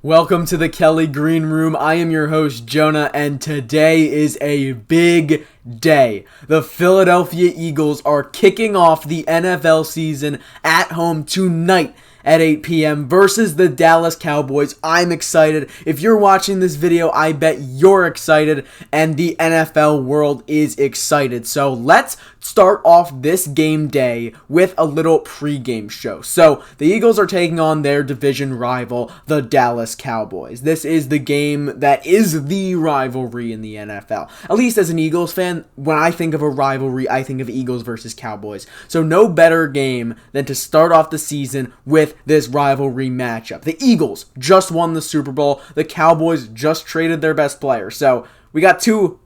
Welcome to the Kelly Green Room. I am your host, Jonah, and today is a big day. The Philadelphia Eagles are kicking off the NFL season at home tonight at 8 p.m. versus the Dallas Cowboys. I'm excited. If you're watching this video, I bet you're excited, and the NFL world is excited. So let's start off this game day with a little pregame show. So the Eagles are taking on their division rival, the Dallas Cowboys. This is the game that is the rivalry in the NFL. At least as an Eagles fan, when I think of a rivalry, I think of Eagles versus Cowboys. So no better game than to start off the season with this rivalry matchup. The Eagles just won the Super Bowl. The Cowboys just traded their best player. So we got two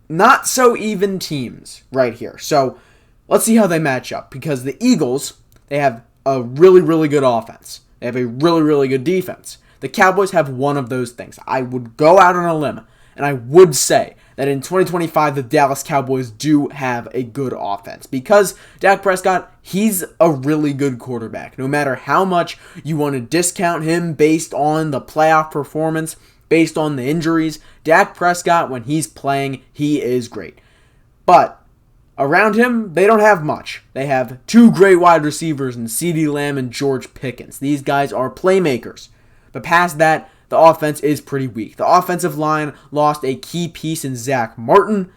not so even teams right here. So let's see how they match up, because the Eagles, they have a really good offense. They have a really good defense. The Cowboys have one of those things. I would go out on a limb and I would say that in 2025, the Dallas Cowboys do have a good offense, because Dak Prescott, he's a really good quarterback. No matter how much you want to discount him based on the playoff performance, based on the injuries, Dak Prescott, when he's playing, he is great. But around him, they don't have much. They have two great wide receivers in CeeDee Lamb and George Pickens. These guys are playmakers. But past that, the offense is pretty weak. The offensive line lost a key piece in Zach Martin.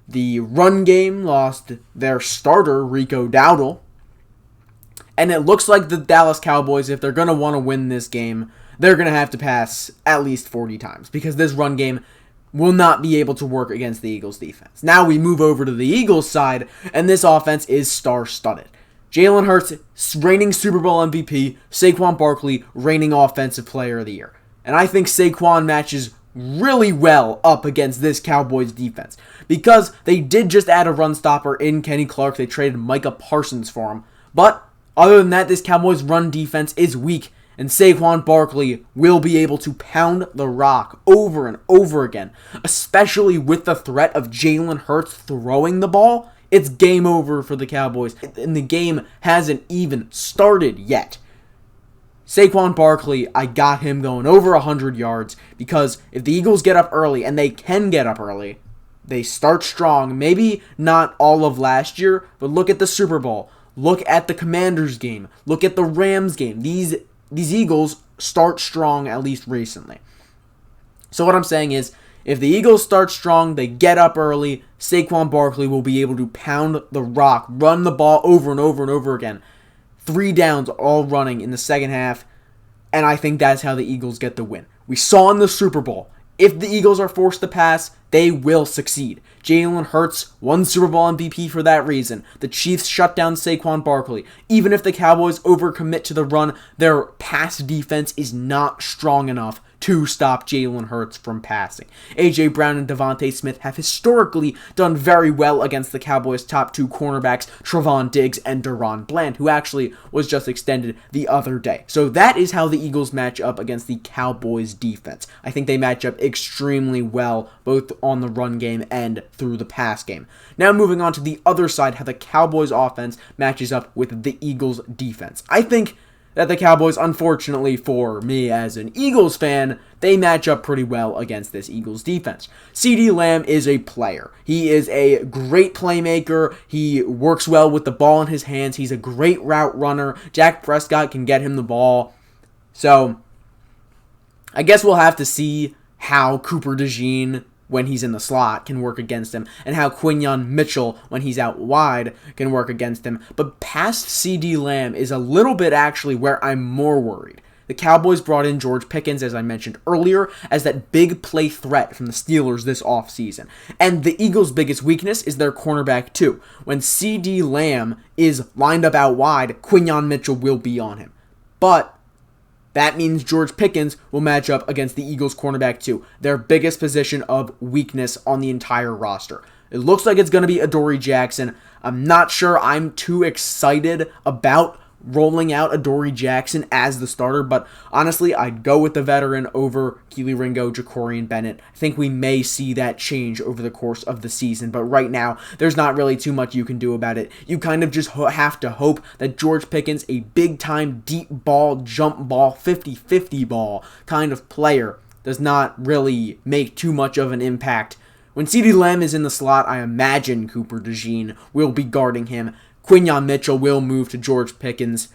The run game lost their starter, Rico Dowdle. And it looks like the Dallas Cowboys, if they're going to want to win this game, they're going to have to pass at least 40 times, because this run game will not be able to work against the Eagles defense. Now we move over to the Eagles side, and this offense is star-studded. Jalen Hurts, reigning Super Bowl MVP, Saquon Barkley, reigning Offensive Player of the Year. And I think Saquon matches really well up against this Cowboys defense, because they did just add a run stopper in Kenny Clark. They traded Micah Parsons for him. But other than that, this Cowboys run defense is weak, and Saquon Barkley will be able to pound the rock over and over again, especially with the threat of Jalen Hurts throwing the ball. It's game over for the Cowboys, and the game hasn't even started yet. Saquon Barkley, I got him going over 100 yards, because if the Eagles get up early, and they can get up early, they start strong. Maybe not all of last year, but look at the Super Bowl. Look at the Commanders game. Look at the Rams game. These Eagles start strong, at least recently. So what I'm saying is, if the Eagles start strong, they get up early, Saquon Barkley will be able to pound the rock, run the ball over and over again. 3 downs all running in the second half, and I think that's how the Eagles get the win. We saw in the Super Bowl, if the Eagles are forced to pass, they will succeed. Jalen Hurts won Super Bowl MVP for that reason. The Chiefs shut down Saquon Barkley. Even if the Cowboys overcommit to the run, their pass defense is not strong enough to stop Jalen Hurts from passing. A.J. Brown and Devontae Smith have historically done very well against the Cowboys' top 2 cornerbacks, Trevon Diggs and Deron Bland, who actually was just extended the other day. So that is how the Eagles match up against the Cowboys' defense. I think they match up extremely well, both on the run game and through the pass game. Now moving on to the other side, how the Cowboys' offense matches up with the Eagles' defense. I think that the Cowboys, unfortunately for me as an Eagles fan, they match up pretty well against this Eagles defense. CeeDee Lamb is a player. He is a great playmaker. He works well with the ball in his hands. He's a great route runner. Dak Prescott can get him the ball. So I guess we'll have to see how Cooper DeJean, when he's in the slot, can work against him, and how Quinyon Mitchell, when he's out wide, can work against him. But past CeeDee Lamb is a little bit actually where I'm more worried. The Cowboys brought in George Pickens, as I mentioned earlier, as that big play threat from the Steelers this offseason. And the Eagles' biggest weakness is their cornerback too. When CeeDee Lamb is lined up out wide, Quinyon Mitchell will be on him. But that means George Pickens will match up against the Eagles' cornerback too, their biggest position of weakness on the entire roster. It looks like it's going to be Adoree Jackson. I'm not sure I'm too excited about rolling out Adoree Jackson as the starter, but honestly, I'd go with the veteran over Kelee Ringo, Ja'Cory Bennett. I think we may see that change over the course of the season, but right now, there's not really too much you can do about it. You kind of just have to hope that George Pickens, a big-time deep ball, jump ball, 50-50 ball kind of player, does not really make too much of an impact. When CeeDee Lamb is in the slot, I imagine Cooper DeJean will be guarding him. Quinyon Mitchell will move to George Pickens.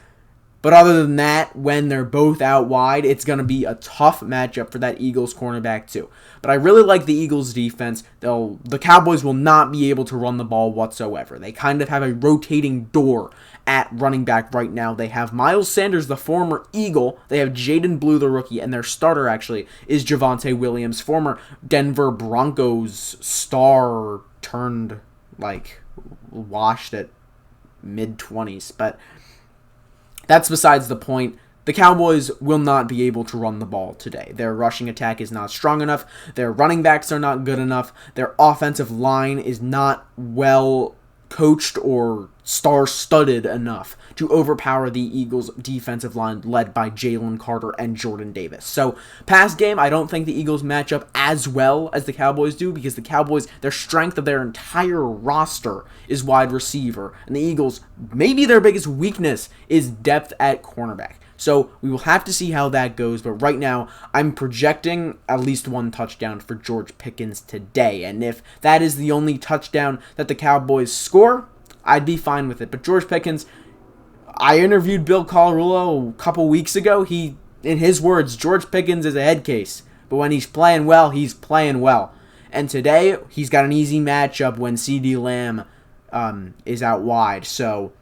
But other than that, when they're both out wide, it's going to be a tough matchup for that Eagles cornerback too. But I really like the Eagles defense. The Cowboys will not be able to run the ball whatsoever. They kind of have a rotating door at running back right now. They have Miles Sanders, the former Eagle. They have Jaden Blue, the rookie. And their starter, actually, is Javonte Williams, former Denver Broncos star turned, washed at mid-20s. But that's besides the point. The Cowboys will not be able to run the ball today. Their rushing attack is not strong enough. Their running backs are not good enough. Their offensive line is not well coached or star-studded enough to overpower the Eagles' defensive line led by Jalen Carter and Jordan Davis. So, pass game, I don't think the Eagles match up as well as the Cowboys do because the Cowboys, their strength of their entire roster is wide receiver, and the Eagles, maybe their biggest weakness is depth at cornerback. So we will have to see how that goes, but right now I'm projecting at least one touchdown for George Pickens today, and if that is the only touchdown that the Cowboys score, I'd be fine with it. But George Pickens, I interviewed Bill Colarulo a couple weeks ago. In his words, George Pickens is a head case, but when he's playing well, he's playing well. And today, he's got an easy matchup when CeeDee Lamb is out wide, so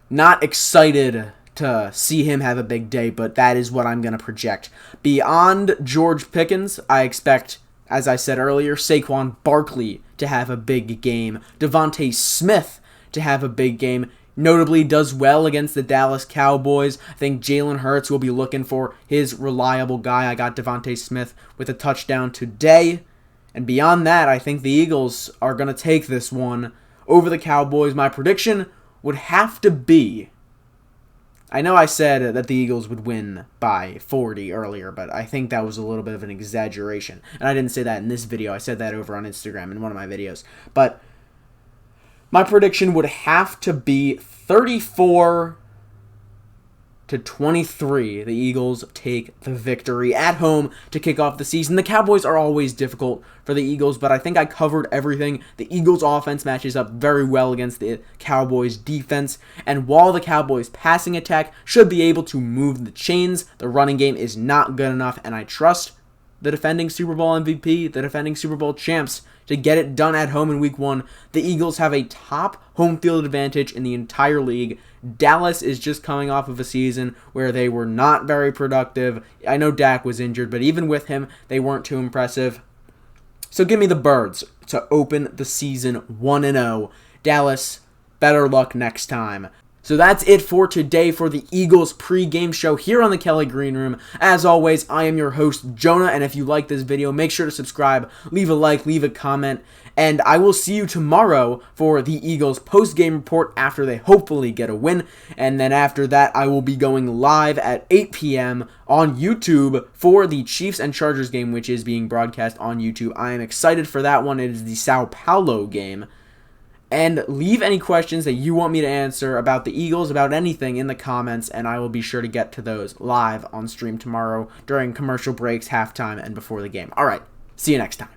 not excited to see him have a big day, but that is what I'm going to project. Beyond George Pickens, I expect, as I said earlier, Saquon Barkley to have a big game. Devontae Smith to have a big game. Notably does well against the Dallas Cowboys. I think Jalen Hurts will be looking for his reliable guy. I got Devontae Smith with a touchdown today. And beyond that, I think the Eagles are going to take this one over the Cowboys. My prediction would have to be, I know I said that the Eagles would win by 40 earlier, but I think that was a little bit of an exaggeration. And I didn't say that in this video. I said that over on Instagram in one of my videos. But my prediction would have to be 34-23. The Eagles take the victory at home to kick off the season. The Cowboys are always difficult for the Eagles, but I think I covered everything. The Eagles offense matches up very well against the Cowboys defense, and while the Cowboys passing attack should be able to move the chains, the running game is not good enough, and I trust the defending Super Bowl MVP, the defending Super Bowl champs, to get it done at home in Week 1. The Eagles have a top home field advantage in the entire league. Dallas is just coming off of a season where they were not very productive. I know Dak was injured, but even with him, they weren't too impressive. So give me the Birds to open the season 1-0. Dallas, better luck next time. So that's it for today for the Eagles pregame show here on the Kelly Green Room. As always, I am your host, Jonah, and if you like this video, make sure to subscribe, leave a like, leave a comment, and I will see you tomorrow for the Eagles post-game report after they hopefully get a win, and then after that, I will be going live at 8 p.m. on YouTube for the Chiefs and Chargers game, which is being broadcast on YouTube. I am excited for that one. It is the Sao Paulo game. And leave any questions that you want me to answer about the Eagles, about anything in the comments, and I will be sure to get to those live on stream tomorrow during commercial breaks, halftime, and before the game. All right, see you next time.